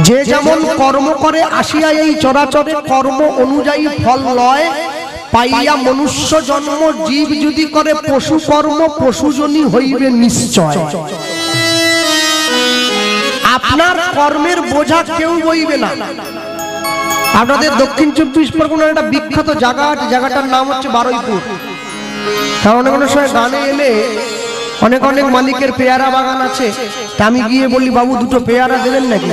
যে যেমন কর্ম করে আসিয়া এই চরাচরে কর্ম অনুযায়ী ফল লয়, পাইয়া মনুষ্য জন্ম জীব যদি করে পশু কর্ম পশুজনই হইবে নিশ্চয়। আপনার কর্মের বোঝা কেউ বইবে না। আপনাদের দক্ষিণ 24 পরগনার একটা বিখ্যাত জায়গা আছে, জায়গাটার নাম হচ্ছে বারুইপুর। অনেক অনেক সময় গানে এলে অনেক অনেক মালিকের পেয়ারা বাগান আছে, তা আমি গিয়ে বলি বাবু দুটো পেয়ারা দেবেন নাকি?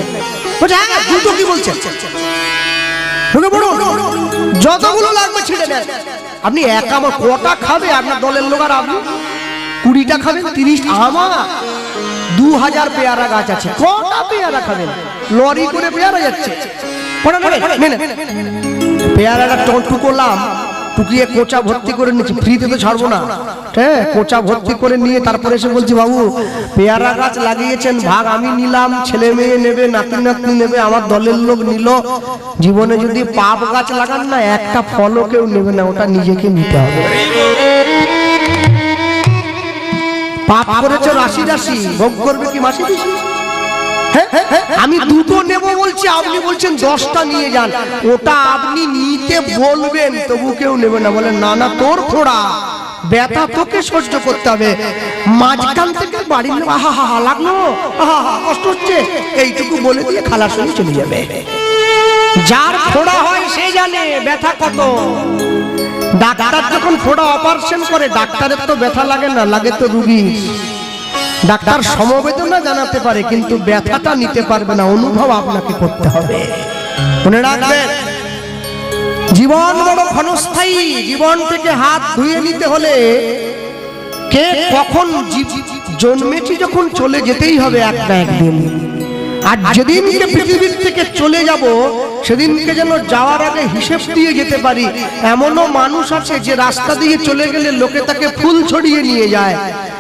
দুটো কি বলছেন? যতগুলো লাগবে ছিঁড়ে নেন। আপনি একা আমার কটা খাবে? আপনার দলের লোক আর আপনি 20টা খাবেন, 30 আমার 2000 পেয়ারা গাছ আছে, কটা পেয়ারা খাবেন? লরি করে পেয়ারা যাচ্ছে। পেয়ারাটা টুকোলাম, টুকিয়ে কোচা ভর্তি করে নিচ্ছি, ফ্রিতে তো ছাড়বো না, হ্যাঁ কোচা ভর্তি করে নিয়ে তারপরে এসে বলছি বাবু পেয়ারা গাছ লাগিয়েছেন, ভাগ আমি নিলাম, ছেলে মেয়ে নেবে, নাতি নাতনি নেবে, আমার দলের লোক নিল। জীবনে যদি পাপ গাছ লাগান না, একটা ফলও কেউ নেবে না, ওটা নিজেকে নিতে হবে। পাপ করেছে রাশি রাশি, ভোগ করবে কি মাসি পিসি? আমি দুটো নেব বলছি, আপনি বলছেন 10টা নিয়ে যান, ওটা আপনি নিতে বলবেন তবু কেউ নেবে না। বলে না না তোর ফোড়া, ব্যথা তোকে সহ্য করতে হবে। মাঝখান থেকে বাড়ির লোক আহা হা লাগলো, আহা কষ্ট হচ্ছে, এইটুকু বলে দিয়ে খালাস হয়ে চলে যাবে। যার ফোড়া হয় সে জানে ব্যথা কত। ডাক্তার যখন ফোড়া অপারেশন করে, ডাক্তারের তো ব্যথা লাগে না, লাগে তো রুগী। ডাক্তার সমবেদনা জানাতে পারে কিন্তু ব্যথাটা নিতে পারবে না, অনুভব আপনাকে করতে হবে। মনে রাখবেন জীবন বড় ক্ষণস্থায়ী, জীবন থেকে হাত ধুয়ে নিতে হলে কে কখন জন্মেছি যখন চলে যেতেই হবে একটা একদিন। আর যেদিনকে পৃথিবীর থেকে চলে যাব সেদিনকে যেন যাওয়ার আগে হিসেব দিয়ে যেতে পারি। এমনও মানুষ আছে যে রাস্তা দিয়ে চলে গেলে লোকে তাকে ফুল ছড়িয়ে নিয়ে যায়,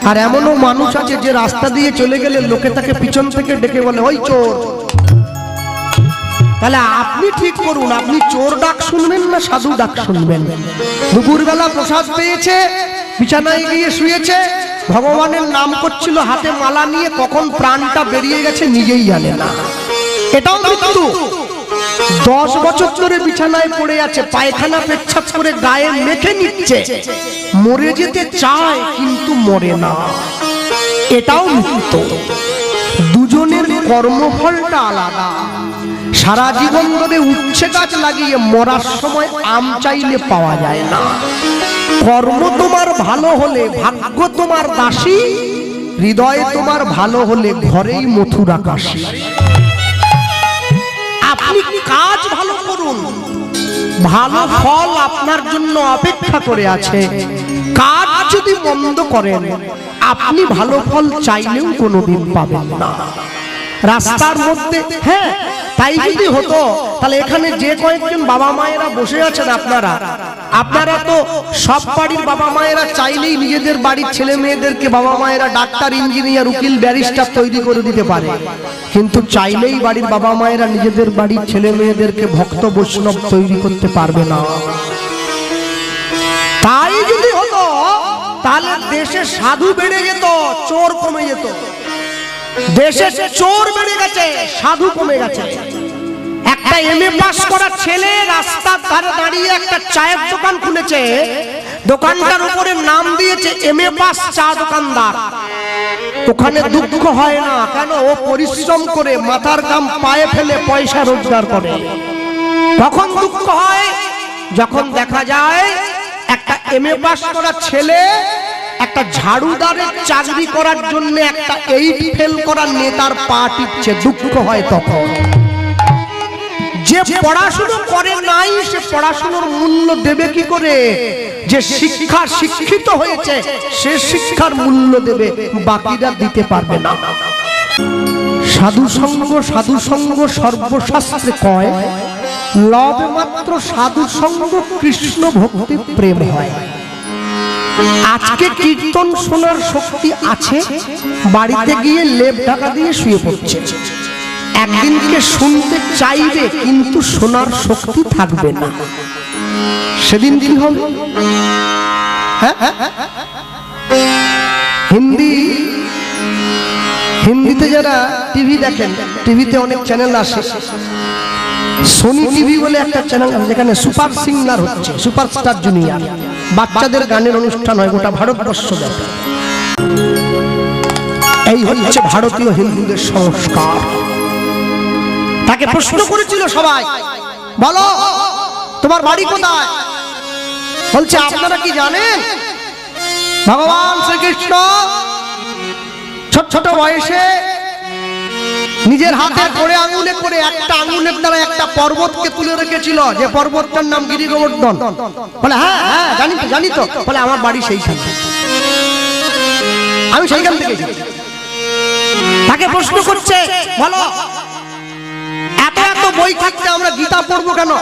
আর এমনও মানুষ আছে যে রাস্তা দিয়ে চলে গেলে লোকে তাকে পিছন থেকে ডেকে বলে ওই চোর। তাহলে আপনি ঠিক করুন, আপনি চোর ডাক শুনবেন না সাধু ডাক শুনবেন? দুপুরবেলা প্রসাদ পেয়েছে, বিছানায় গিয়ে শুয়েছে, ভগবানের নাম করছিল, হাতে মালা নিয়ে কখন প্রাণটা বেরিয়ে গেছে নিজেই জানে না। এটাও মৃত্যু। 10 বছর ধরে বিছানায় পড়ে আছে, পায়খানা পেচ্ছাপ করে গায়ে মেখে নিচ্ছে, মরে যেতে চায় কিন্তু মরে না, এটাও মৃত্যু। দুজনের কর্মফলটা আলাদা। সারা জীবন ধরে উচ্ছে গাছ লাগিয়ে মরার সময় আম চাইলে পাওয়া যায় না। কর্ম তোমার ভালো হলে ভাগ্য তোমার দাসী, হৃদয় তোমার ভালো হলে ঘরেই মথুরা কাশী। আপনি কাজ ভালো করুন, ভালো ফল আপনার জন্য অপেক্ষা করে আছে। কাজ যদি মন্দ করেন আপনি ভালো ফল চাইলেও কোনোদিন পাবেন না। রাস্তার মধ্যে হ্যাঁ তাই যদি হতো তাহলে এখানে যে কয়েকজন বাবা মায়েরা বসে আছেন, আপনারা তো সব বাড়ির বাবা মায়েরা চাইলেই নিজেদের বাড়ির ছেলে মেয়েদেরকে বাবা মায়েরা ডাক্তার, ইঞ্জিনিয়ার, উকিল, ব্যারিস্টার তৈরি করে দিতে পারে, কিন্তু চাইলেই বাড়ির বাবা মায়েরা নিজেদের বাড়ির ছেলে মেয়েদেরকে ভক্ত বৈষ্ণব তৈরি করতে পারবে না। তাই যদি হতো তাহলে দেশে সাধু বেড়ে যেত, চোর কমে যেত। দেশে চোর বেড়ে গেছে, সাধু কমে গেছে। একটা এমএ পাস করা ছেলে রাস্তার ধারে দাঁড়িয়ে একটা চায়ের দোকান খুলেছে, দোকানটার উপরে নাম দিয়েছে এমএ পাস চা দোকানদার। ওখানে দুঃখ হয় না কেন? ও পরিশ্রম করে মাথার ঘাম পায়ে ফেলে পয়সা রোজগার করে। তখন দুঃখ হয় যখন দেখা যায় একটা এমএ পাস করা ছেলে একটা ঝাড়ুদারের চাকরি করার জন্য একটা 8 ফেল করা নেতার পা টিপছে, দুঃখ হয় তখন। যে পড়াশোনা করে নাই সে পড়াশোনার মূল্য দেবে কি করে? যে শিক্ষা শিক্ষিত হয়েছে সে শিক্ষার মূল্য দেবে, বাকিরা দিতে পারবে না। সাধু সঙ্গ সর্বশাস্ত্রে কয়, লবে মাত্র সাধু সঙ্গ কৃষ্ণ ভক্তি প্রেম হয়। আজকে কীর্তন শোনার শক্তি আছে, বাড়িতে গিয়ে লেপ ঢাকা দিয়ে শুয়ে পড়ছে। একদিনকে শুনতে চাইবে কিন্তু শোনার শক্তি থাকবে না, সেদিন কি হবে? হিন্দি হিন্দিতে যারা টিভি দেখেন, টিভিতে অনেক চ্যানেল আসে, সোনি টিভি বলে একটা চ্যানেল আছে যেখানে সুপার সিঙ্গার হচ্ছে, সুপারস্টার জুনিয়র, বাচ্চাদের গানের অনুষ্ঠান হয় গোটা ভারতবর্ষ ব্যাপী। এই হচ্ছে ভারতীয় হিন্দুদের সংস্কার। তাকে প্রশ্ন করেছিল সবাই, বলো তোমার বাড়ি কোথায়? বলছে আপনারা কি জানেন ভগবান শ্রীকৃষ্ণ ছোট ছোট বয়সে নিজের হাতে করে আঙুলে করে একটা আঙুলের দ্বারা একটা পর্বতকে তুলে রেখেছিল, যে পর্বতটার নাম গিরি গোবর্ধন। বলে হ্যাঁ হ্যাঁ জানি তো। বলে আমার বাড়ি সেইখান, আমি সেইখান থেকে। তাকে প্রশ্ন করছে, বলো এত এত বই থাকতে আমরা গীতা পড়বো কেন?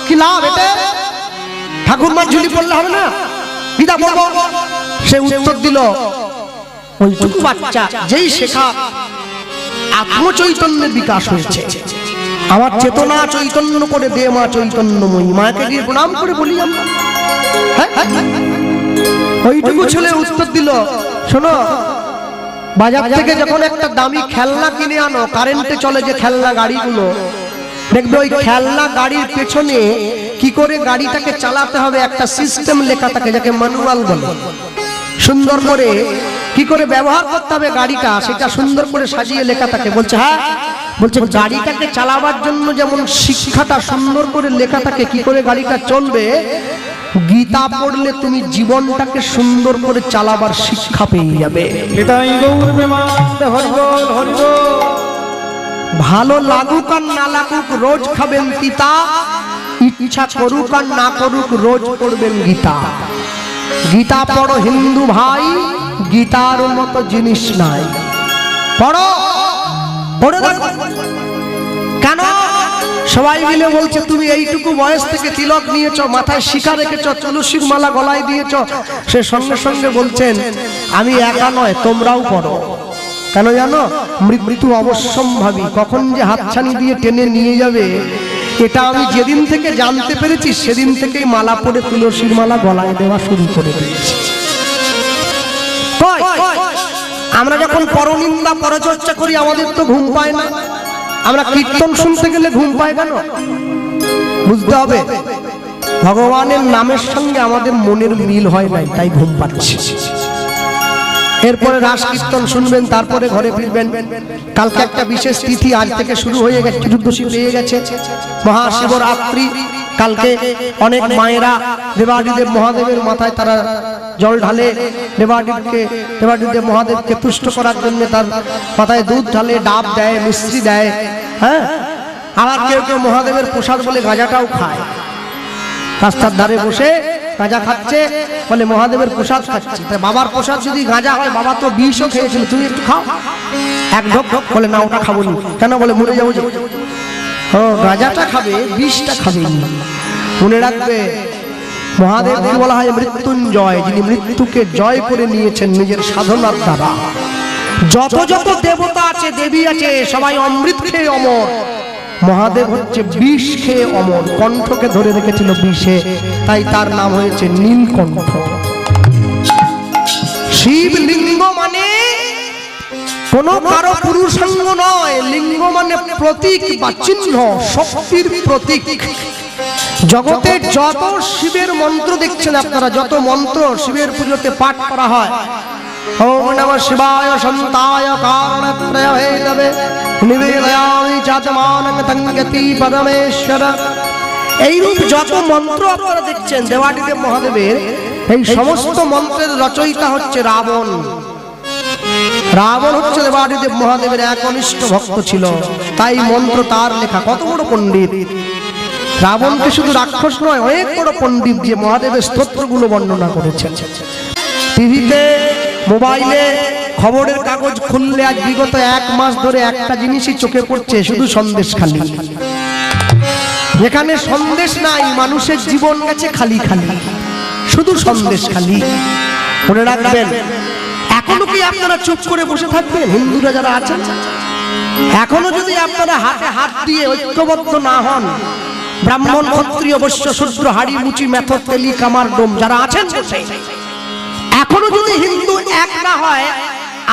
কি লাভ এতে? ঠাকুরমার ঝুলি পড়লে হবে না, গীতা পড়বো? সে উত্তর দিল, ওইটুকু বাচ্চা যেই শেখা আত্মচৈতন্যের বিকাশ হয়েছে, আমার চেতনা চৈতন্য করে দে মা চৈতন্যময়ী, মাকে গিয়ে প্রণাম করে বলি আমরা। ওইটুকু ছেলে উত্তর দিল, শোনো বাজার থেকে যখন একটা দামি খেলনা কিনে আনো, কারেন্টে চলে যে খেলনা গাড়িগুলো, দেখবে ওই খেলনা গাড়ির পেছনে কি করে গাড়িটাকে চালাতে হবে একটা সিস্টেম লেখা থাকে, যাকে ম্যানুয়াল বলে। সুন্দর করে কি করে ব্যবহার করতে হবে গাড়িটা, সেটা সুন্দর করে সাজিয়ে লেখা থাকে। বলছে হ্যাঁ, বলছে গাড়িটাকে চালাবার জন্য যেমন শিক্ষাটা সুন্দর করে লেখা থাকে কি করে গাড়িটা চলবে, গীতা পড়লে তুমি জীবনটাকে সুন্দর করে চালাবার শিক্ষা পেয়ে যাবে। ভালো লাগুক আর না লাগুক রোজ খাবেন তিতা, ইচ্ছা করুক আর না করুক রোজ পড়বেন গীতা। গীতা পড়ো হিন্দু ভাই, গীতার মতো জিনিস নাই, পড়ো পড়ে দেখো। কেন সবাই মিলে বলছে তুমি এইটুকু বয়স থেকে তিলক নিয়েছো, মাথায় শিখা রেখেছো, তুলসীর মালা গলায় দিয়েছো? সে সঙ্গে সঙ্গে বলছেন আমি একা নয়, তোমরাও পড়ো। কেন জানো? মৃত্যু অবশ্যম্ভাবী, কখন যে হাতছানি দিয়ে টেনে নিয়ে যাবে এটা আমি যেদিন থেকে জানতে পেরেছি সেদিন থেকেই মালা পরে তুলসীর মালা গলায় দেওয়া শুরু করে দিয়েছি। আমরা যখন পরনিন্দা পরচর্চা করি আমাদের তো ঘুম পায় না, আমরা কীর্তন শুনতে গেলে ঘুম পায় কেন? বুঝতে হবে ভগবানের নামের সঙ্গে আমাদের মনের মিল হয় নাই, তাই ঘুম পাচ্ছে। এরপরে রাস কীর্তন শুনবেন, তারপরে ঘরে ফিরবেন। কালকে একটা বিশেষ তিথি আজ থেকে শুরু হয়ে গেছে, চতুর্দশী পেয়ে গেছে, মহাশিবরাত্রি। কালকে অনেক মায়েরা দেবাদিদেব মহাদেবের মাথায় তারা জল ঢালে, দেবাদিদেব মহাদেবকে তুষ্ট করার জন্য তার মাথায় দুধ ঢালে, ডাব দেয়, মিশ্রি দেয়। হ্যাঁ, আবার কেউ কেউ মহাদেবের প্রসাদ বলে গাঁজাটাও খায়, রাস্তার ধারে বসে গাঁজা খাচ্ছে, বলে মহাদেবের প্রসাদ খাচ্ছে। বাবার প্রসাদ যদি গাঁজা হয়, বাবা তো বিষও খেয়েছিল, তুমি একটু খাও এক ঢোক। বলে না ওটা খাবো নি। কেন? বলে মরে যাবো যে। ও গাঁজাটা খাবে, বিষটা খাবে। মনে রাখবে মহাদেবকে বলা হয় মৃত্যুঞ্জয়, যিনি মৃত্যুকে জয় করে নিয়েছেন নিজের সাধনার দ্বারা। যত যত দেবতা আছে, দেবী আছে, সবাই অমৃত খেয়ে অমর, মহাদেব হচ্ছে বিষ খেয়ে অমর, কণ্ঠকে ধরে রেখেছিল বিষে, তাই তার নাম হয়েছে নীলকণ্ঠ। শিবলিঙ্গ মানে কোন কারো পুরুষাঙ্গ নয়, লিঙ্গ মানে প্রতীক বা চিহ্ন, শক্তির প্রতীক। জগতে যত শিবের মন্ত্র দেখছেন আপনারা, যত মন্ত্র শিবের পুজোতে পাঠ করা হয়, ওম নমঃ শিবায় শান্তায় কারণত্রয় ভেদবে নিবেদয়ামি চাচমানং তঙ্গতি পরমেশ্বর, এইরূপ যত মন্ত্র আপনারা দেখছেন দেবাদিদেব মহাদেবের, এই সমস্ত মন্ত্রের রচয়িতা হচ্ছে রাবণ। রাবণ হচ্ছে দেবাদিদেব মহাদেবের একনিষ্ঠ ভক্ত ছিল, তাই মন্ত্র তার লেখা। কত বড় পণ্ডিত রাবণকে! শুধু রাক্ষস নয়, অনেক বড় পণ্ডিত, যে মহাদেবের স্তোত্রগুলো বর্ণনা করেছেন। টিভিতে, মোবাইলে, খবরের কাগজ খুললে আজ বিগত 1 মাস ধরে একটা জিনিসই চোখে পড়ছে, শুধু সন্দেশখালি। যেখানে সন্দেশ নাই, মানুষের জীবন গেছে খালি খালি, শুধু সন্দেশখালি। মনে রাখবেন, এখনো কি আপনারা চুপ করে বসে থাকবেন? হিন্দুরা যারা আছেন, এখনো যদি আপনারা হাতে হাত দিয়ে ঐক্যবদ্ধ না হন, ব্রাহ্মণ, ক্ষত্রিয়, বৈশ্য, শূদ্র, হাড়ি, মুচি, মেথর, তেলি, কামার, ডোম যারা আছেন, এখনো যদি হিন্দু এক না হয়,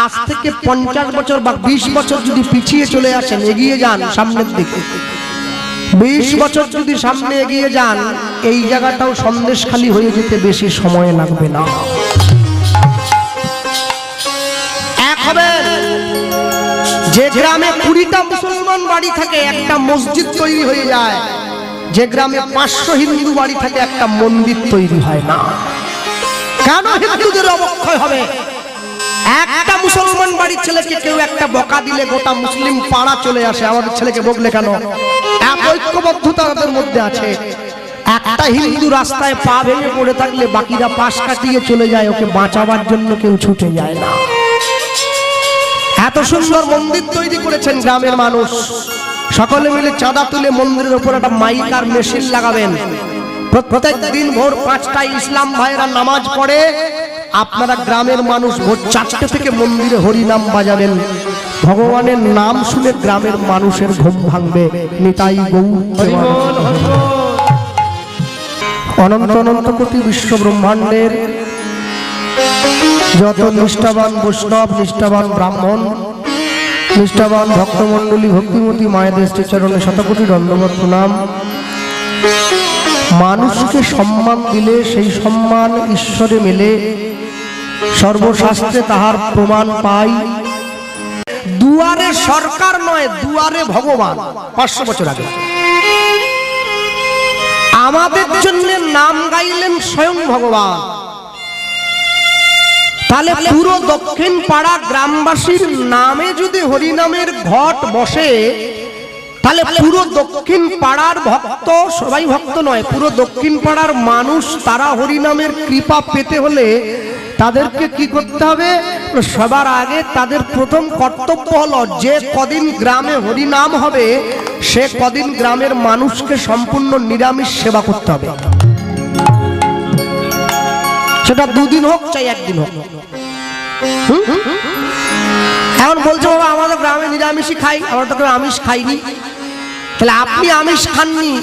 আজ থেকে 50 বছর বা 20 বছর যদি পিছিয়ে চলে আসেন, এগিয়ে যান সামনের দিকে, 20 বছর যদি সামনে এগিয়ে যান, এই জায়গাটাও সন্দেশখালী হয়ে যেতে বেশি সময় লাগবে না। এক হবে যে গ্রামে 20টা মুসলমান বাড়ি থাকে একটা মসজিদ তৈরি হয়ে যায়, যে গ্রামে 500 হিন্দু বাড়ি থাকে একটা মন্দির তৈরি হয় না। কেন হিন্দুদের অবক্ষয় হবে? একটা মুসলমান বাড়ির ছেলেকে কেউ একটা বকা দিলে গোটা মুসলিম পাড়া চলে আসে, আমাদের ছেলেকে বকলে কেন? এক ঐক্যবদ্ধতা তাদের মধ্যে আছে। একটা হিন্দু রাস্তায় পা ভেঙে পড়ে থাকলে বাকিরা পাশ কাটিয়ে চলে যায়, ওকে বাঁচাবার জন্য কেউ ছুটে যায় না। এত সুন্দর মন্দির তৈরি করেছেন গ্রামের মানুষ, সকলে মিলে চাঁদা তুলে মন্দিরের উপর একটা মাইক আর মেশিন লাগাবেন। প্রত্যেক দিন ভোর 5টায় ইসলাম ভাইরা নামাজ পড়ে, আপনারা গ্রামের মানুষ ভোর 4টে থেকে মন্দিরে হরিনাম বাজাবেন। ভগবানের নাম শুনে গ্রামের মানুষের ঘুম ভাঙবে। নিতাই গৌর অনন্ত অনন্ত কোটি বিশ্ব ব্রহ্মাণ্ডের যত নিষ্ঠাবান বৈষ্ণব, নিষ্ঠাবান ব্রাহ্মণ, নিষ্ঠাবান ভক্তমণ্ডলী, ভক্তিমতী মায়েদের শ্রীচরণে শতকোটি দণ্ডবত প্রণাম। মানুষকে সম্মান দিলে সেই সম্মান ঈশ্বরে মেলে, সর্বশাস্ত্রে তাহার প্রমাণ পাই। দুয়ারে সরকার নয়, দুয়ারে ভগবান। 500 বছর আগে আমাদের জন্য নাম গাইলেন স্বয়ং ভগবান। তাহলে পুরো দক্ষিণ পাড়া গ্রামবাসীর নামে যদি হরিনামের ঘট বসে, তাহলে পুরো দক্ষিণ পাড়ার ভক্ত, সবাই ভক্ত নয়, পুরো দক্ষিণ পাড়ার মানুষ তারা হরিনামের কৃপা পেতে হলে তাদেরকে কি করতে হবে? সবার আগে তাদের প্রথম কর্তব্য হলো যে কদিন গ্রামে হরিনাম হবে সে কদিন গ্রামের মানুষকে সম্পূর্ণ নিরামিষ সেবা করতে হবে। সেটা 2 দিন হোক চাই 1 দিন হোক। এখন বলছে বাবা আমাদের গ্রামে নিরামিষই খাই, আমরা তো আমিষ খাইনি। তাহলে আপনি আমিষ খাননি,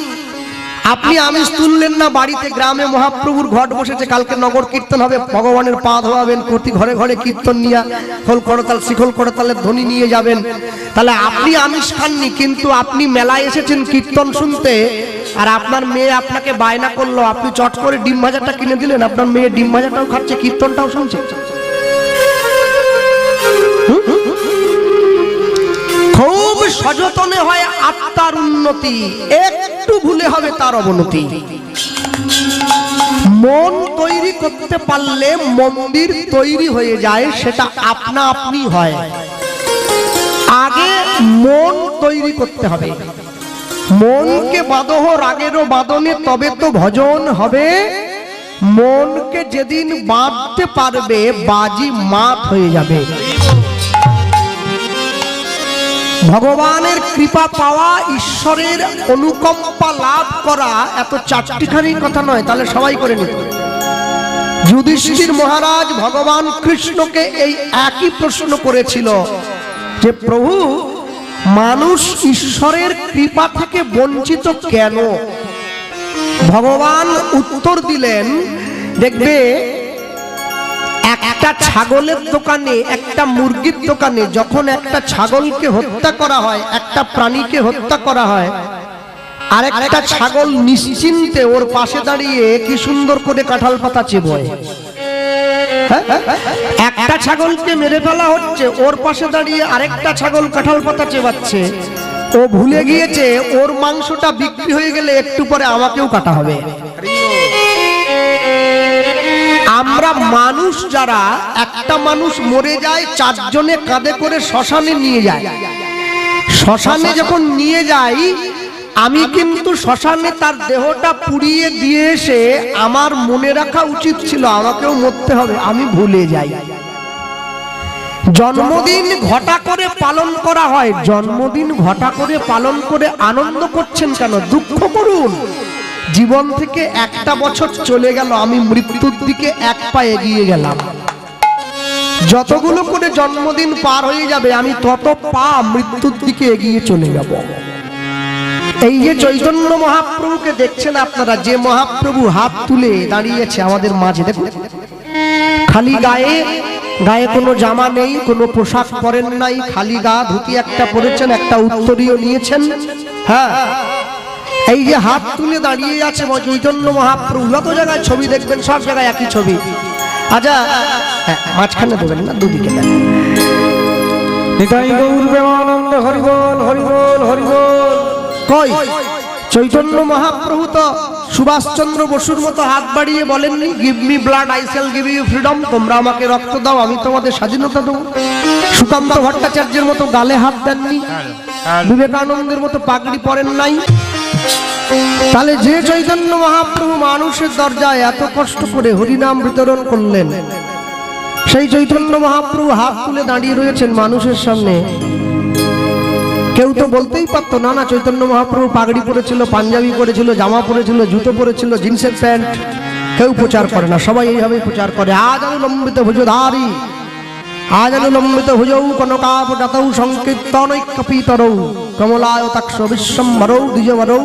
আপনি আমিষ তুললেন না বাড়িতে, গ্রামে মহাপ্রভুর ঘট বসেছে, কালকে নগর কীর্তন হবে, ভগবানের পা ধোয়াবেন, প্রতি ঘরে ঘরে কীর্তন নিয়ে খোল করতাল শিখল করতালের ধ্বনি নিয়ে যাবেন। তাহলে আপনি আমিষ খাননি, কিন্তু আপনি মেলায় এসেছেন কীর্তন শুনতে, আর আপনার মেয়ে আপনাকে বায়না করলো, আপনি চট করে ডিম ভাজাটা কিনে দিলেন, আপনার মেয়ে ডিম ভাজাটাও খাচ্ছে, কীর্তনটাও শুনছে। খুব সযতনে হয় আত্মার উন্নতি, একটু ভুলে হবে তার অবনতি। মন তৈরি করতে পারলে মন্দির তৈরি হয়ে যায়, সেটা আপনা আপনি হয়। আগে মন তৈরি করতে হবে, মনকে বাঁধো রাগেরও বাঁধনে, তবে তো ভজন হবে। মনকে যেদিন বাঁধতে পারবে বাজি মাত হয়ে যাবে। ভগবানের কৃপা পাওয়া, ঈশ্বরের অনুকম্পা লাভ করা এত চারটিখানির কথা নয়, তাহলে সবাই করে নিত। যুধিষ্ঠির মহারাজ ভগবান কৃষ্ণকে এই একই প্রশ্ন করেছিল যে প্রভু, মানুষ ঈশ্বরের কৃপা থেকে বঞ্চিত কেন? ভগবান উত্তর দিলেন, দেখবে একটা ছাগলের দোকানে, একটা মুরগির দোকানে যখন একটা ছাগলকে হত্যা করা হয়, একটা প্রাণীকে হত্যা করা হয়, আর একটা ছাগল নিশ্চিন্তে ওর পাশে দাঁড়িয়ে কি সুন্দর করে কাঁঠাল পাতা চেবোয়। একটা ছাগলকে মেরে ফেলা হচ্ছে, ওর পাশে দাঁড়িয়ে আরেকটা ছাগল কাঁঠাল পাতা চেবাচ্ছে। ও ভুলে গিয়েছে ওর মাংসটা বিক্রি হয়ে গেলে একটু পরে আমাকেও কাটা হবে। আমরা মানুষ যারা, একটা মানুষ মরে যায় 4 জনে কাঁধে করে শ্মশানে নিয়ে যায়। শ্মশানে যখন নিয়ে যাই, আমি কিন্তু শ্মশানে তার দেহটা পুড়িয়ে দিয়ে এসে আমার মনে রাখা উচিত ছিল আমাকেও মরতে হবে, আমি ভুলে যাই। জন্মদিন ঘটা করে পালন করা হয়, জন্মদিন ঘটা করে পালন করে আনন্দ করছেন কেন? দুঃখ করুন। জীবন থেকে একটা বছর চলে গেল, আমি মৃত্যুর দিকে 1 পা এগিয়ে গেলাম। যতগুলো করে জন্মদিন পার হয়ে যাবে আমি তত পা মৃত্যুর দিকে এগিয়ে চলে যাব। এই যে চৈতন্য মহাপ্রভুকে দেখছেন আপনারা, যে মহাপ্রভু হাত তুলে দাঁড়িয়েছে আমাদের মাঝে, দেখুন খালি গায়ে গায়ে কোনো জামা নেই, কোনো পোশাক পরেন নাই, খালি গা, ধুতি একটা পরেছেন, একটা উত্তরীয় নিয়েছেন। হ্যাঁ, এই যে হাত তুলে দাঁড়িয়ে আছে চৈতন্য মহাপ্রভু, যত জায়গায় ছবি দেখবেন সব জায়গায় একই ছবি। আচ্ছা, মাঝখানে দেবেন না, দুদিকে দেন। নিতাই গৌর প্রেমানন্দ, হরিবোল হরিবোল হরিবোল। কই চৈতন্য মহাপ্রভু তো সুভাষচন্দ্র বসুর মতো হাত বাড়িয়ে বলেননি, give me blood I shall give you freedom, তোমরা আমাকে রক্ত দাও আমি তোমাদের স্বাধীনতা দেবো। সুকান্ত ভট্টাচার্যের মতো গালে হাত দেননি, বিবেকানন্দের মতো পাগড়ি পরেন নাই। তাহলে যে চৈতন্য মহাপ্রভু মানুষের দরজায় এত কষ্ট করে হরিনাম বিতরণ করলেন, সেই চৈতন্য মহাপ্রভু হাত তুলে দাঁড়িয়ে রয়েছেন মানুষের সামনে। কেউ তো বলতেই পারতো না, না চৈতন্য মহাপ্রভু পাগড়ি পরেছিল, পাঞ্জাবি পরেছিল, জামা পরেছিল, জুতো পরেছিল, জিন্সের প্যান্ট। কেউ প্রচার করে না, সবাই এইভাবে প্রচার করে। আজ অনুলম্বিত ভুজধারী, আজ অনুলম্বিত ভুজৌ কনকাবজাতৌ সংকীর্তনৈকপিতরৌ কমলায়তাক্ষ বিশ্বম্ভরৌ দ্বিজবরৌ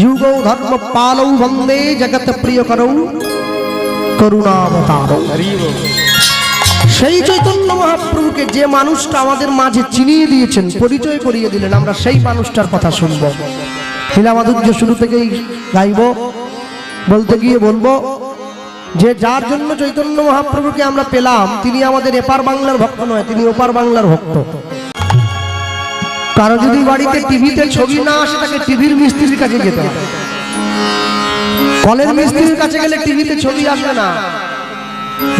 যুগৌ ধর্মপালৌ বন্দে জগৎ প্রিয়করৌ করুণাবতারৌ। সেই চৈতন্য মহাপ্রভুকে যে মানুষটা আমাদের মাঝে চিনিয়ে দিয়েছেন, পরিচয় করিয়ে দিলেন, আমরা সেই মানুষটার কথা শুনবো। লীলা মাধুর্য শুরু থেকেই গাইব, বলতে গিয়ে বলবো যে যার জন্য চৈতন্য মহাপ্রভুকে আমরা পেলাম, তিনি আমাদের এপার বাংলার ভক্ত নয়, তিনি ওপার বাংলার ভক্ত। কারো যদি বাড়িতে টিভিতে ছবি না আসে, তাকে টিভির মিস্ত্রির কাছে যেতে হবে। কলের মিস্ত্রির কাছে গেলে টিভিতে ছবি আসবে না।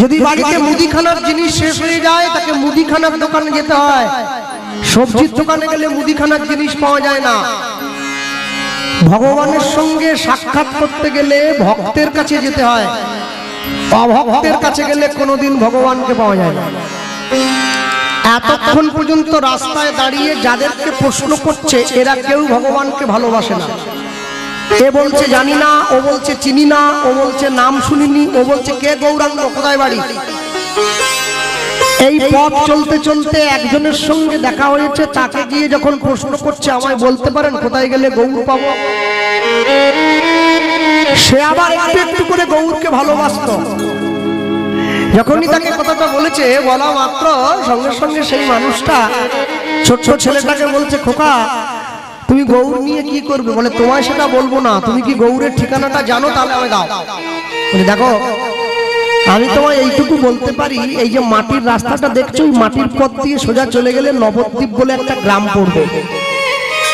যদি বাড়িতে মুদিখানার জিনিস শেষ হয়ে যায়, তাকে মুদিখানার দোকানে যেতে হয়। সবজির দোকানে গেলে মুদিখানার জিনিস পাওয়া যায় না। ভগবানের সঙ্গে সাক্ষাৎ করতে গেলে ভক্তের কাছে যেতে হয়, অভক্তের কাছে গেলে কোনোদিন ভগবানকে পাওয়া যায় না। এতক্ষণ পর্যন্ত রাস্তায় দাঁড়িয়ে যাদেরকে প্রশ্ন করছে, এরা কেউ ভগবানকে ভালোবাসে না। এ বলছে জানি না, ও বলছে চিনি না, ও বলছে নাম শুনিনি, ও বলছে কে গৌরাঙ্গ, কোথায় বাড়ি। এই পথ চলতে চলতে একজনের সঙ্গে দেখা হয়েছে, তাকে গিয়ে যখন প্রশ্ন করছে আমায় বলতে পারেন কোথায় গেলে গৌর পাবো, সে আবার একটু একটু করে গৌরকে ভালোবাসতো। যখনই তাকে কথাটা বলেছে, বলা মাত্র সঙ্গে সঙ্গে সেই মানুষটা ছোট ছেলেটাকে বলছে, খোকা তুমি গৌর নিয়ে কি করবে? বলে তোমায় সেটা বলবো না, তুমি কি গৌরের ঠিকানাটা জানো? তাহলে আমায় দাও। বলে দেখো আমি তোমায় এইটুকু বলতে পারি, এই যে মাটির রাস্তাটা দেখছো, ওই মাটির পথ দিয়ে সোজা চলে গেলে নবদ্বীপ বলে একটা গ্রাম পড়বে,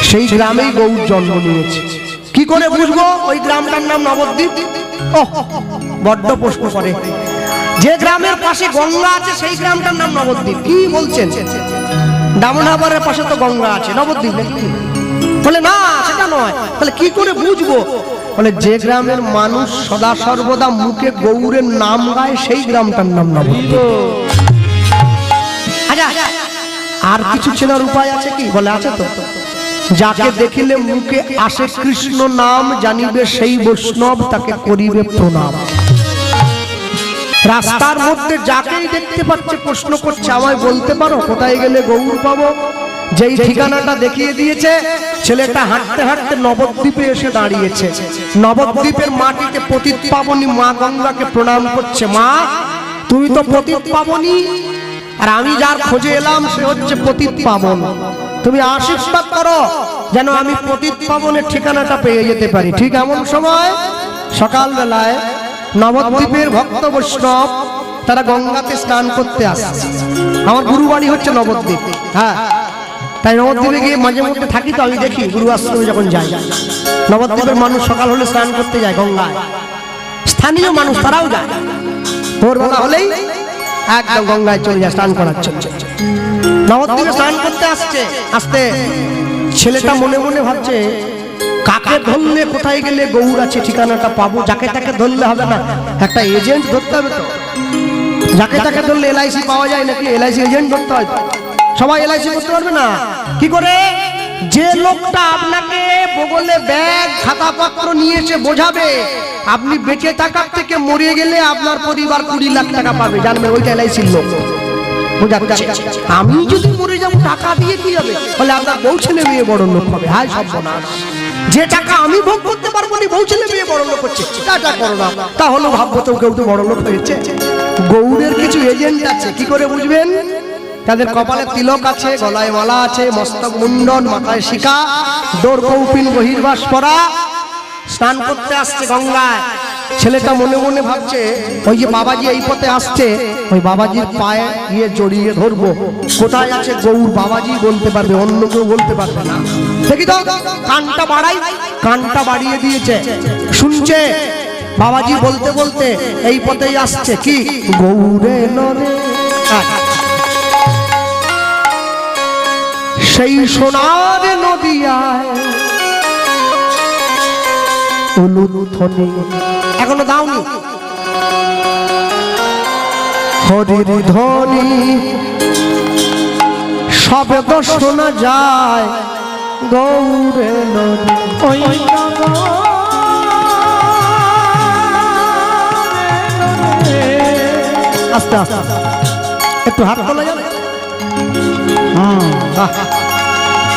সেই গ্রামেই গৌর জন্ম নিয়েছে। কি করে বুঝবো ওই গ্রামটার নাম নবদ্বীপ? ওহ, বড্ড প্রশ্ন করে। যে গ্রামের পাশে গঙ্গা আছে সেই গ্রামটার নাম নবদ্বীপ। কি বলছেন? দামোদরের পাশে তো গঙ্গা আছে, নবদ্বীপ নাকি? বলে না, সেটা নয়। তাহলে কি করে বুঝবো? বলে যে গ্রামের মানুষ সদা সর্বদা মুখে গৌরের নাম গায়, সেই গ্রামটার নাম নবদ্বীপ। আচ্ছা, আর কিছু চেনার উপায় আছে কি? বলে আছে তো। যাকে দেখিলে মুখে আসে কৃষ্ণ নাম, জানিবে সেই বৈষ্ণব, তাকে করিবে প্রণাম। রাস্তার মধ্যে যাকেই দেখতে পাচ্ছে প্রশ্ন করছে, আমায় বলতে পারো কোথায় গেলে গৌর পাবো? যেই ঠিকানাটা দেখিয়ে দিয়েছে, ছেলেটা হাঁটতে হাঁটতে নবদ্বীপে এসে দাঁড়িয়েছে। নবদ্বীপের মাটিতে পতিত পাবনী মা গঙ্গাকে প্রণাম করছে। মা, তুমি তো পতিত পাবনী, আর আমি যার খোঁজে এলাম সে হচ্ছে পতিত পাবন। তুমি আশীর্বাদ করো যেন আমি পতিত পাবনের ঠিকানাটা পেয়ে যেতে পারি। ঠিক এমন সময় সকাল বেলায় নবদ্বীপের ভক্ত বৈষ্ণব তারা গঙ্গাতে স্নান করতে আসছে। আমার গুরু বাড়ি হচ্ছে নবদ্বীপ। হ্যাঁ, তাই নবদ্বীপে গিয়ে মাঝে মধ্যে থাকি, তো আমি দেখি গুরু আশ্রমে যখন যাই, নবদ্বীপের মানুষ সকাল হলে স্নান করতে যায় গঙ্গায়। স্থানীয় মানুষ তারাও যায়, ভোরবেলা হলেই একদম গঙ্গায় চলে যায় স্নান করার জন্য। নবদ্বীপে স্নান করতে আসতে ছেলেটা মনে মনে ভাবছে, কাকে ধরলে কোথায় গেলে গৌর আছে ঠিকানাটা পাবো? যাকে তাকে ধরলে হবে না, একটা এজেন্ট ধরতে হবে তো। যাকে তাকে ধরলে এলআইসি পাওয়া যায় নাকি? এলআইসি এজেন্ট ধরতে হয়। সবাই এলআইসি করতে পারবে না। কি করে? যে লোকটা আপনাকে বগলে ব্যাগ খাতাপত্র নিয়ে এসে বোঝাবে আপনি বেঁচে থাকার থেকে মরে গেলে আপনার পরিবার 20 লাখ টাকা পাবে, জানবেন ওইটা এলআইসির লোক। আমি যদি মরে যাবো টাকা দিয়ে কি হবে? বলে আপনার বউ ছেলে মেয়ে বড় লোক হবে। হায় সর্বনাশ, যে টাকা আমি ভোগ করতে পারবো না, বউ ছেলে মেয়ে বড় লোক হচ্ছে, তা করো না। তাহলে ভাববো তো কেউ তো বড় লোক হয়েছে। গৌড়ের কিছু এজেন্ট আছে, কি করে বুঝবেন? তাদের কপালে তিলক আছে, গলায় মালা আছে, মস্তক মুন্ডন, মাথায় শিখা, ডোর কৌপিন বহির্বাস পরা, স্নান করতে আসছে গঙ্গায়। ছেলেটা মনে মনে ভাবছে ওই যে বাবাজি এই পথে আসছে, ওই বাবাজির পায়ে গিয়ে জড়িয়ে ধরবো। কোথায় আছে গৌর, বাবাজি বলতে পারবে, অন্য কেউ বলতে পারবে না। দেখি তো কানটা বাড়াই, কানটা বাড়িয়ে দিয়েছে, শুনছে বাবাজি বলতে বলতে এই পথেই আসছে। কি গৌরে নরে সেই সোনার নদিয়ায় উলুধ্বনি এখনো দাওনি, হরির ধ্বনি শব্দ শোনা যায় গৌরে নদী। ওই আস্তে আস্তে একটু হাত তোলা যাবে,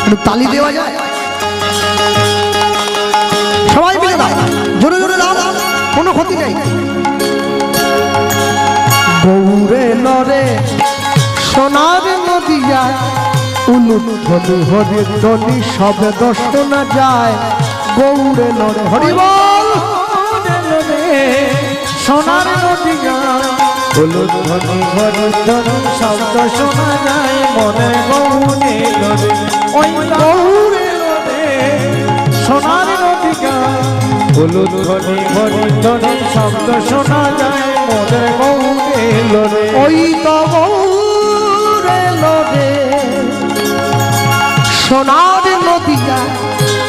একটু তালি দেওয়া যায়, সবাই মিলে দাও, জোরে জোরে দাও, কোনো ক্ষতি নেই। গৌরে নরে সোনার নদিয়া উলুধ্বনি হরির ধ্বনি শব্দ শোনা যায় গৌরে নরে। হরি বল। সোনার নদিয়া উলুধ্বনি হরির ধ্বনি শব্দ শোনা যায় মনে গৌরে নরে। ওই গৌরে নরে সোনার নদিয়া উলুধ্বনি হরির ধ্বনি শব্দ শোনা যায় মনে গৌরে নরে। ওই তো গৌরে নরে সোনার নদিয়া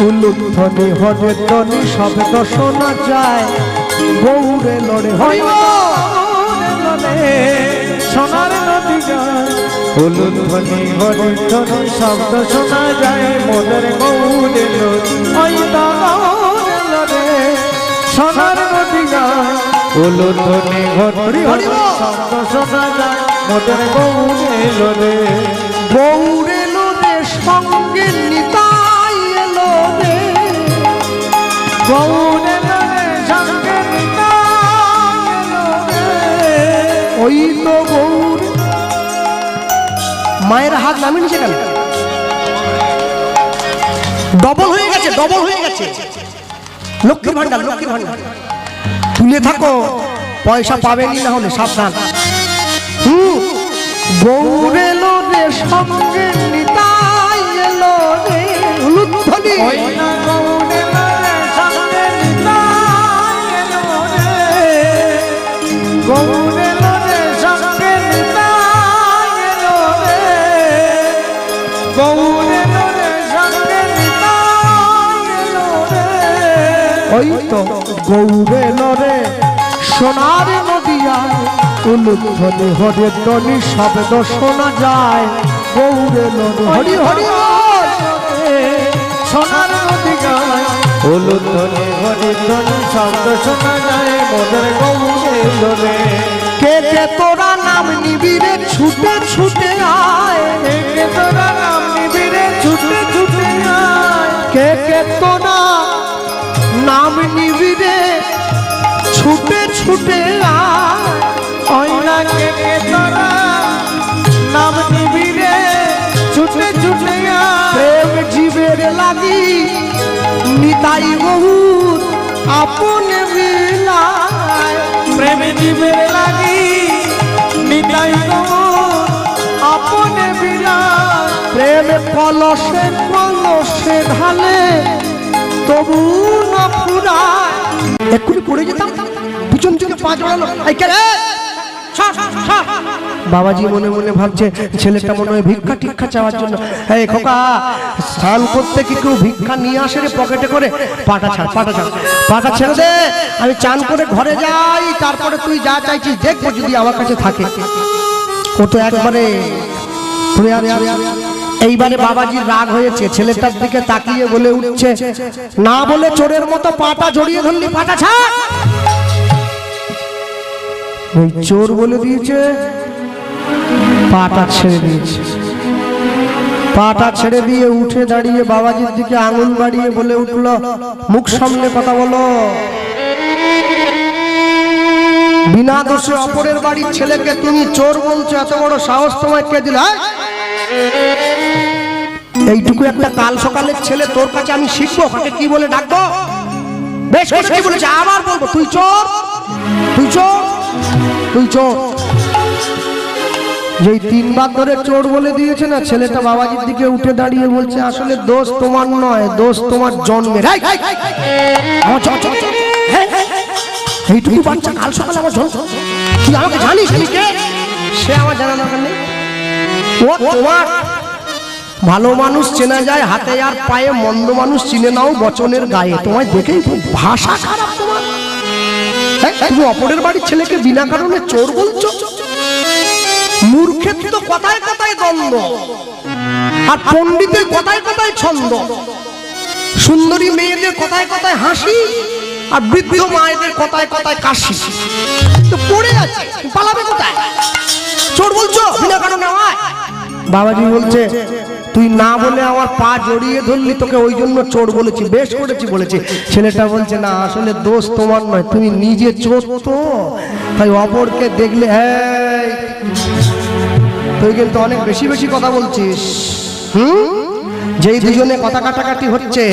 উলুধ্বনি হরির ধ্বনি শব্দ শোনা যায় গৌরে নরে। হরি সোনার নদিয়া উলুধ্বনি হরির ধ্বনি শব্দ শোনা যায় মোদের গৌরে নরে। ওই তো গৌরে নরে সোনার নদিয়া উলুধ্বনি হরির ধ্বনি শব্দ শোনা যায় মোদের গৌরে নরে। গৌরে নরে সঙ্গে নিতাই এলো রে, গৌরে নরে সঙ্গে নিতাই এলো রে। ওই তো গৌর। মায়ের হাত নামিয়ে নিচে কেন? ডবল হয়ে গেছে, ডবল হয়ে গেছে। লক্ষ্মীর ভান্ডার, লক্ষ্মীর ভান্ডার তুলে থাকো, পয়সা পাবেনি না হলে সাবধান। গৌরে এলো রে সঙ্গে নিতাই এলো রে উলুধ্বনি। ওই না গৌরে নরে সঙ্গে নিতাই এলো রে। গৌরে নরে সঙ্গে নিতাই এলো রে। গৌরে নরে সঙ্গে নিতাই এলো রে। ওই তো গৌরে নরে সোনার নদিয়ায় উলুধ্বনি হরির ধ্বনি শব্দ শোনা যায় গৌরে নরে। হরি হরি বল। সোনার নদিয়ায় উলুধ্বনি হরির ধ্বনি শব্দ শোনা যায় মোদের গৌরে নরে। কে কে তোরা নাম নিবিড়ে ছুটে ছুটে আয়, কে তোরা নাম নিবিড়ে ছুটে ছুটে আয়। কে কে তোরা নাম নিবিড়ে ছুটে ছুটে আয়। ওই না কে কে তোরা নাম নিবিড়ে ছুটে ছুটে আয়। প্রেম জীবের লাগি নিতাই গৌর আপন মিলায়। প্রেম জীবের লাগি নিতাই গৌর আপনে বিরাজ। প্রেম কলসে কলসে ঢালে তবু না ফুরায়। এক্ষুনি পড়ে যেতাম, পিছন থেকে পাঁচ বাড়ালো। বাবাজি মনে মনে ভাবছে ছেলেটা মনে হয় ভিক্ষা টিক্ষা চাওয়ার জন্য। এই খোকা, স্নান করতে কি কেউ ভিক্ষা নিয়ে আসে রে পকেটে করে? পাটা ছাড়, পাটা ছাড়, পাটা ছেড়ে দে, আমি চান করে ঘরে যাই, তারপরে তুই যা চাইছিস দেখবো যদি আমার কাছে থাকে। ও তো একবারে এইবারে বাবাজির রাগ হয়েছে, ছেলেটার দিকে তাকিয়ে বলে উঠছে, না বলে চোরের মতো পাটা জড়িয়ে ধরলি, পাটা ছাড়। ওই চোর বলে দিয়েছে, পাটা ছেড়ে দিয়েছে। পাটা ছেড়ে দিয়ে উঠে দাঁড়িয়ে বাবাজির দিকে আঙুল বাড়িয়ে বলে উঠল, মুখ সামনে কথা বলো। বিনা দোষে অপরের বাড়ির ছেলেকে তুমি চোর বলছো, এত বড় সাহস তোমায় কে দিল? এইটুকু একটা কাল সকালের ছেলে, তোর কাছে আমি শিখবো, কাকে কি বলে ডাকবো? বেশ করে কি বলেছে, আবার বলবো, তুই চোর, তুই চোর, তুই চোর। যেই তিনবার ধরে চোর বলে দিয়েছে না, ছেলেটা বাবাজির দিকে উঠে দাঁড়িয়ে বলছে, আসলে দোষ তোমার নয়, দোষ তোমার জন্মের। এইটুকু বাচ্চা কাল সকালে আমার জন্ম, তুই আমাকে জানিস আমি কে? সে আমার জানা দরকার নেই। ও তোমার ভালো মানুষ চেনা যায় হাতে আর পায়ে, মন্দ মানুষ চিনে নাও বচনের গায়ে। তোমায় দেখেই ভাষা খারাপ তোমার। তুমি অপরের বাড়ির ছেলেকে বিনা কারণে চোর বলছো? মূর্খের তো কথায় কথায় দ্বন্দ্ব, আর পণ্ডিতের কথায় কথায় ছন্দ। সুন্দরী মেয়েদের কথায় কথায় হাসি, আর বৃদ্ধ মায়েদের কথায় কথায় কাশি। তো পড়ে আছে, পালাবে কোথায়? চোর বলছো বিনা কারণে আমায়? বাবাজি বলছে, তুই না বলে আমার পা জড়িয়ে ধরলি, তোকে ওই জন্য চোর বলেছি। বেশ করেছি বলেছি। ছেলেটা বলছে, না আসলে দোষ তোমার নয়, তুমি নিজে চোর তো, তাই অপরকে দেখলে তুই কিন্তু অনেক বেশি বেশি কথা বলছিস। যেই দুজনে কথা কাটাকাটি হচ্ছে,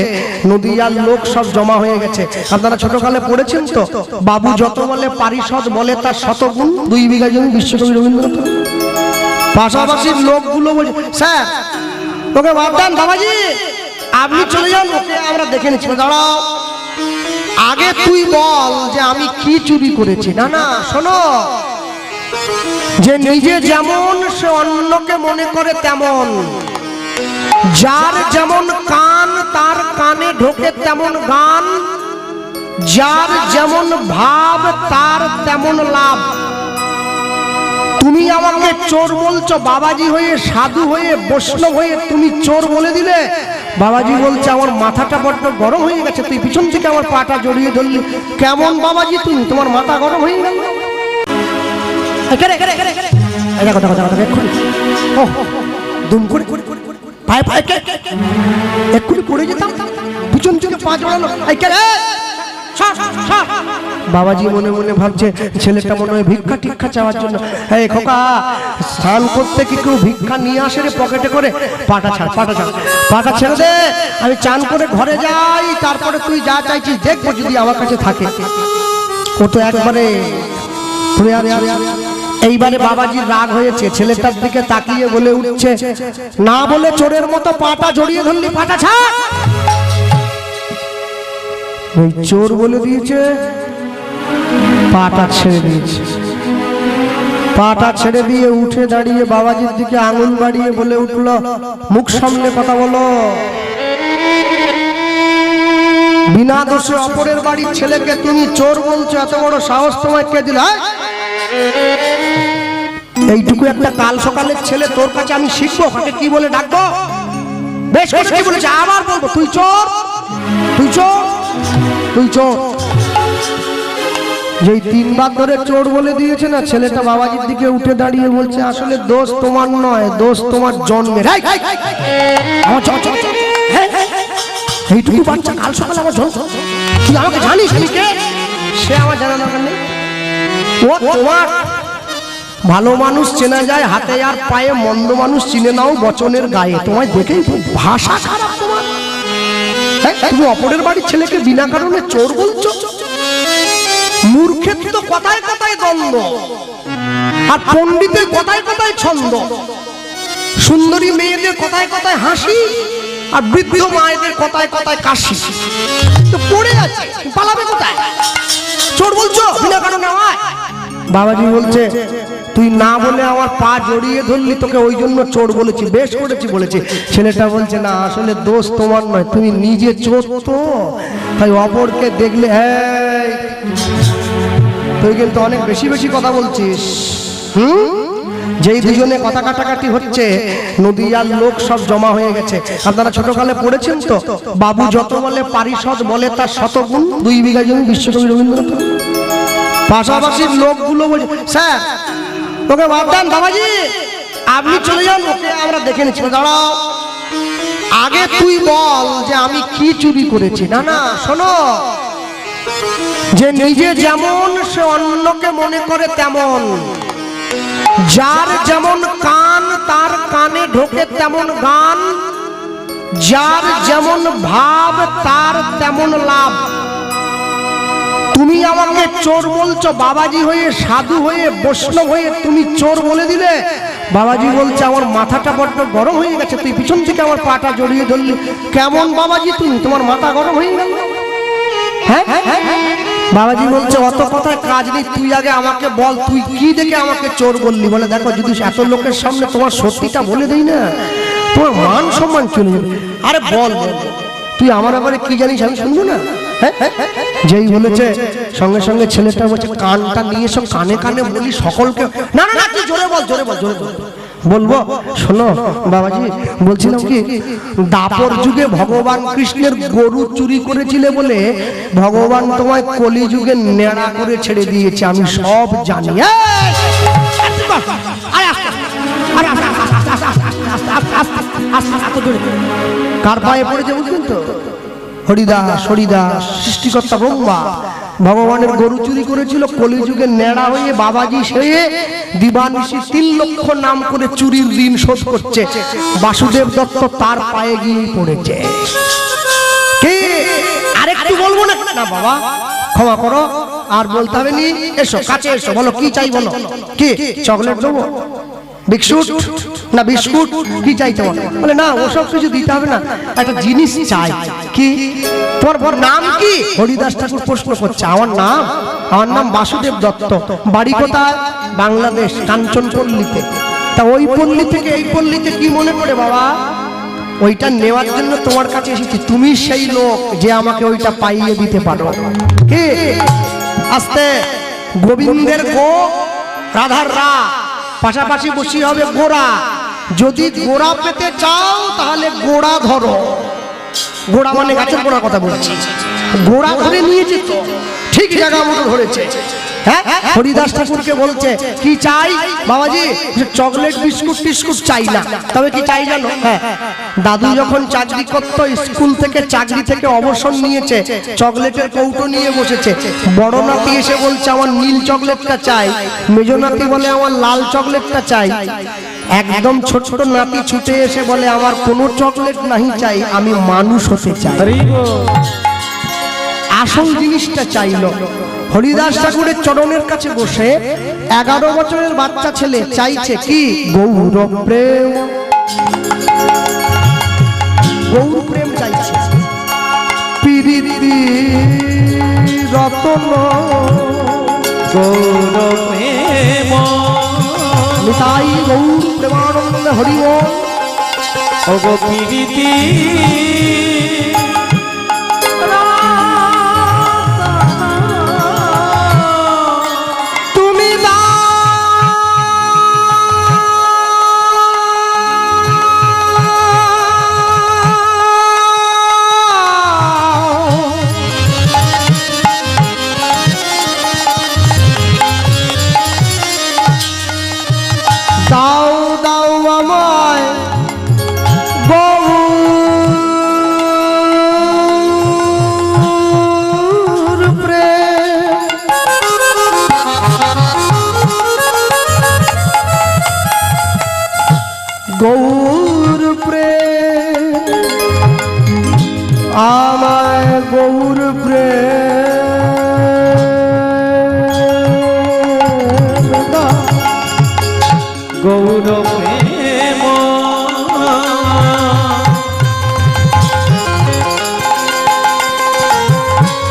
নদীয়ার লোক সব জমা হয়ে গেছে। আপনারা ছোটকালে পড়েছেন তো, বাবু যত বলে পারিষদ বলে তার শতগুণ। 2 বিঘা জমি বিশ্বকবি রবীন্দ্রনাথ। পাশাপাশি লোকগুলো বলছে, স্যার ওকে বাদ দেন বাবাজি, আপনি চলে যান, ওকে আমরা দেখে নিচ্ছি। দাঁড়াও, আগে তুই বল যে আমি কি চুরি করেছি। না না, শোনো, যে নিজে যেমন সে অন্যকে মনে করে তেমন। যার যেমন কান তার কানে ঢোকে তেমন গান, যার যেমন ভাব তার তেমন লাভ। তুমি আমাকে চোর বলছো, বাবাজি হয়ে, সাধু হয়ে, বৈষ্ণব হয়ে তুমি চোর বলে দিলে। বাবাজি বলছে, আমার মাথাটা বড্ড গরম হয়ে গেছে, তুই পিছন থেকে আমার পাটা জড়িয়ে ধরলি। কেমন বাবাজি তুমি, তোমার মাথা গরম হয়ে গেল? দুম করে পায়ে পায়ে এক্ষুনি পড়ে যেতাম, পিছন থেকে পা জড়ালো। বাবাজি মনে মনে ভাবছে, ছেলেটা মনে হয় ভিক্ষা টিক্ষা চাওয়ার জন্য। এই খোকা, স্নান করতে কি কেউ ভিক্ষা নিয়ে আসে রে পকেটে করে? পাটা ছাড়, পাটা ছাড়, পাটা ছেড়ে দে, আমি চান করে ঘরে যাই, তারপরে তুই যা চাইছিস দেখবো যদি আমার কাছে থাকে। ও তো একবারে এইবারে বাবাজির রাগ হয়েছে, ছেলেটার দিকে তাকিয়ে বলে উঠছে, না বলে চোরের মতো পাটা জড়িয়ে ধরলি, পাটা ছাড়। ওই চোর বলে দিয়েছে, পাটা ছেড়ে দিয়েছে। পাটা ছেড়ে দিয়ে উঠে দাঁড়িয়ে বাবাজির দিকে আঙুল বাড়িয়ে বলে উঠলো, মুখ সামনে কথা বলো। বিনা দোষে অপরের বাড়ির ছেলেকে তুমি চোর বলছো, এত বড় সাহস তোমায় কে দিল? এইটুকু একটা কাল সকালের ছেলে, তোর কাছে আমি শিখবো, কাকে কি বলে ডাকবো? বেশ করে কি বলেছে, আবার বলবো, তুই চোর, তুই চোর, তুই চোর। যেই তিনবার ধরে চোর বলে দিয়েছে না, ছেলেটা বাবাজির দিকে উঠে দাঁড়িয়ে বলছে, আসলে দোষ তোমার নয়, দোষ তোমার জন্মের। এইটুকু বাচ্চা কাল সকালে আমার জন্ম, তুই আমাকে জানিস আমি কে? সে আমার জানা দরকার নেই। ও তোমার ভালো মানুষ চেনা যায় হাতে আর পায়ে, মন্দ মানুষ চিনে নাও বচনের গায়ে। তোমায় দেখেই ভাষা খারাপ তোমার। তুমি অপরের বাড়ির ছেলেকে বিনা কারণে চোর বলছো? মূর্খের তো কথায় কথায় দ্বন্দ্ব, আর পণ্ডিতের কথায় কথায় ছন্দ। সুন্দরী মেয়েদের কথায় কথায় হাসি, আর বৃদ্ধ মায়েদের কথায় কথায় কাশি। তো পড়ে আছে, পালাবে কোথায়? চোর বলছো বিনা কারণে আমায়? বাবাজি বলছে, তুই না বলে আমার পা জড়িয়ে ধরলি, তোকে ওই জন্য চোর বলেছি। বেশ করেছি বলেছি। ছেলেটা বলছে, না আসলে দোষ তোমার নয়, তুমি নিজে চোর তো, তাই অপরকে দেখলে তুই কিন্তু অনেক বেশি বেশি কথা বলছিস। যেই দুজনে কথা কাটাকাটি হচ্ছে, নদীয়ার লোক সব জমা হয়ে গেছে। আপনারা ছোটকালে পড়েছেন তো, বাবু যত বলে পারিষদ বলে তার শতগুণ। 2 বিঘা জমি বিশ্বকবি রবীন্দ্রনাথ। পাশাপাশি লোকগুলো বলছে, স্যার ওকে বাদ দেন বাবাজি, আপনি চলে যান, ওকে আমরা দেখে নিচ্ছি। দাঁড়াও, আগে তুই বল যে আমি কি চুরি করেছি। না না, শোনো, যে নিজে যেমন সে অন্যকে মনে করে তেমন, যার যেমন কান তার কানে ঢোকে তেমন গান, যার যেমন ভাব তার তেমন লাভ। তুমি আমাকে চোর বলছো, বাবাজি হয়ে সাধু হয়ে বৈষ্ণব হয়ে তুমি চোর বলে দিলে। বাবাজি বলছে আমার মাথাটা বড্ড গরম হয়ে গেছে, তুই পিছন থেকে আমার পাটা জড়িয়ে ধরলি। কেমন বাবাজি তুমি, তোমার মাথা গরম হয়ে গেল? হ্যাঁ, বাবাজি বলছে অত কথায় কাজ নেই, তুই আগে আমাকে বল তুই কি দেখে আমাকে চোর বললি। বলে দেখো যদি এত লোকের সামনে তোমার সত্যিটা বলে দেই না, তোমার মান সম্মান চলে যাবে। আরে বল তুই আমার ব্যাপারে কি জানিস আমি শুনবো না? যেই বলেছে সঙ্গে সঙ্গে ছেলেটা বলছে কানটা নিয়ে এসো, কানে কানে বলি সকলকে। না না না তুই জোরে বল, জোরে বল, জোরে বল। বলবো শোনো বাবাজি, বলছিলাম কি দাপর যুগে ভগবান কৃষ্ণের গরু চুরি করেছিলে বলে ভগবান তোমায় কলি যুগে নেড়া করে ছেড়ে দিয়েছে, আমি সব জানি। কার পায়ে পড়েছে বুঝলেন তো? হরিদাস, হরিদাস সৃষ্টিকর্তা ব্রহ্মা ভগবানের গরু চুরি করেছিল, কলিযুগে নেড়া হয়ে বাবাজি সেয়ে দিবানিশি 3 লক্ষ নাম করে চুরির ঋণ শোধ করছে। বাসুদেব দত্ত তার পায়ে গিয়ে পড়েছে। কি আরেকটু বলবো না? না বাবা ক্ষমা করো, আর বলতে হবে নি। এসো কাছে এসো, বলো কি চাই বলো। কি চকলেট দেবো, বিস্কুট না বিস্কুট কি চাই তোমার? বলে না ওসব কিছু দিতে হবে না, একটা জিনিস চাই। কি তোমার নাম কি? হরিদাস ঠাকুর প্রশ্ন করছে। আমার নাম বাসুদেব দত্ত, বাড়ি কোথায়? বাংলাদেশ কাঞ্চনপল্লীতে। তা ওই পল্লী থেকে এই পল্লীতে কি মনে পড়ে বাবা? ওইটা নেওয়ার জন্য তোমার কাছে এসেছি, তুমি সেই লোক যে আমাকে ওইটা পাইয়ে দিতে পারো। কি আস্তে গোবিন্দের গো, রাধার রা, পাশাপাশি বসি হবে গোড়া। যদি গোড়া পেতে চাও তাহলে গোড়া ধরো। গোড়া মানে গাছের গোড়া কথা বলছি। গোড়া ধরে নিয়েছে তো ঠিক জায়গা মতো ধরেছে। হ্যাঁ হরিদাস ঠাকুরকে বলছে কি চাই বাবাজি? চকলেট বিস্কুট টিস্কুট চাই না, তবে কি চাই জানো? হ্যাঁ দাদু যখন চাকরি করতো, স্কুল থেকে চাকরি থেকে অবসর নিয়েছে, চকলেটের কৌটো নিয়ে বসেছে। বড় নাতি এসে বলছে আমার নীল চকলেটটা চাই, মেজো নাতি বলে আমার লাল চকলেটটা চাই। একদম ছোট নাতি ছুটে এসে বলে আমার কোনো চকলেট নাহি চাই, আমি মানুষ হতে চাই। আসল জিনিসটা চাইলো। হরিদাস ঠাকুরের চরণের কাছে বসে 11 বছরের বাচ্চা ছেলে চাইছে কি? গৌর প্রেম, গৌর প্রেম চাইছে। প্রীতি রতন গৌর প্রেম, নিতাই গৌর প্রেমানন্দ হরি বল। ও গো প্রীতি দাও দাও আমায় গৌর প্রেম, গৌর প্রেম আমায় গৌর প্রেম দাও। গৌর প্রেম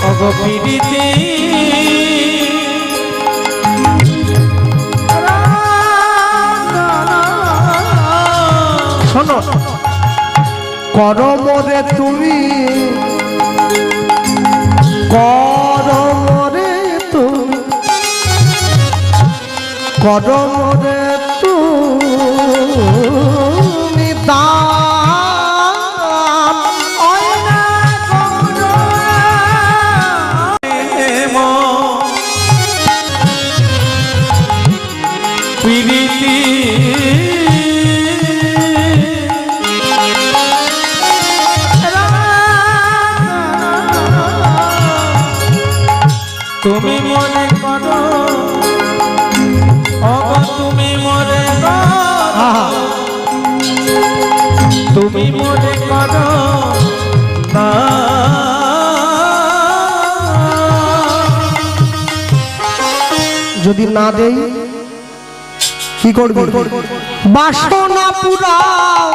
অগ প্রীতি শোনো করমরে তুমি, করমরে তুমি, করমরে তুমি দান অয়না গৌর প্রেম প্রীতি তুমি মনে করো ওগো তুমি মনে করো আহা, তুমি মনে করো না যদি না দেই কি করবি? বাসনা পুরাও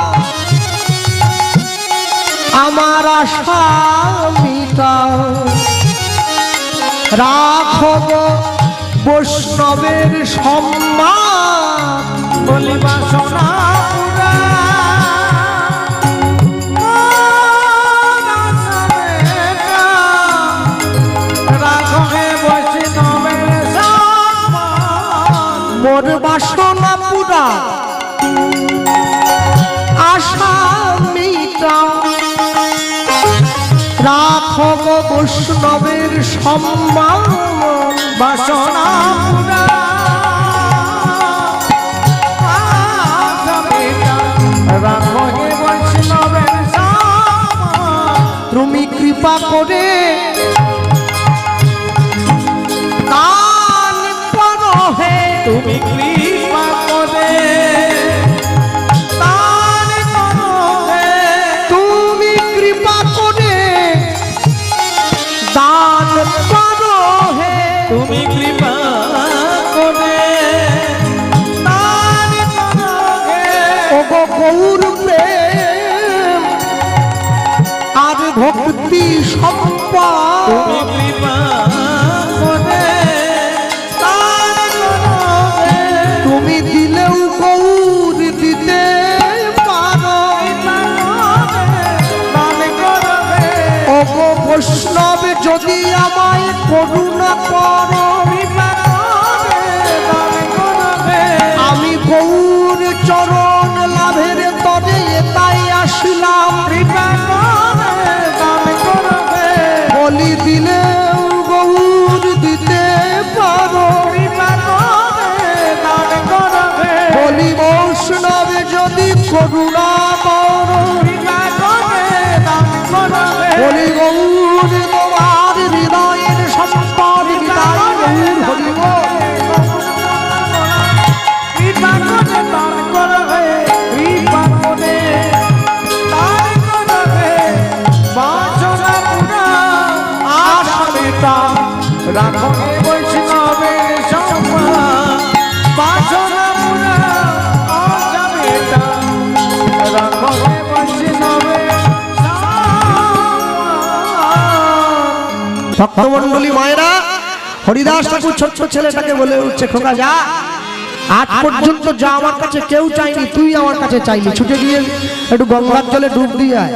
আমার আশা মিটাও, রাখো গো বৈষ্ণবের সম্মান। বলি বাসনা পুরা রাখো হে বৈষ্ণবের সম্মান। মোর বাসনা পুরা আশা মিটাও, রাখো গো বৈষ্ণবের সম্মান। বাসনা পুরা আশা মিটাও, রাখো হে বৈষ্ণবের সম্মান। তুমি কৃপা করে দান করো হে, তুমি কৃপা করে দান করো হে। তুমি কৃপা করে দান করো হে। তুমি কৃপা করে দান করো হে। ওগো গৌর প্রেম আর ভক্তি সম্পদ, তুমি কৃপা করে দান করো হে। তুমি দিলেও গৌর দিতে পারো। দান করো হে। ওগো বৈষ্ণব যদি আমায় করুণা করো, কৃপা করে দান করো হে। আমি গৌর চরণ লাভের তরে তাই আসলাম। কৃপা করে দান করো হে। বলি দিলেও গৌর দিতে পারো। কৃপা করে দান করো হে। বলি বৈষ্ণব যদি করুণা করো, কৃপা করে দান করো হে। বলি গৌর তোমার হৃদয়ের সম্পদ বিদায় গৌর হরিব। কৃপা করে দান করো হে। কৃপা করে দান করো হে। বাসনা পুরা আশা মিটাও, রাখো হে বৈষ্ণবের সম্মান। বাসনা পুরা আশা মিটাও, রাখো হে বৈষ্ণবের সম্মান। ভক্তমন্ডলী মায়েরা, হরিদাস ঠাকুর ছোট্ট ছেলেটাকে বলে উঠছে, খোকা যা, আজ পর্যন্ত যা আমার কাছে কেউ চাইনি, তুই আমার কাছে চাইলি। ছুটে গিয়ে একটু গঙ্গার জলে ডুব দিয়ে আয়।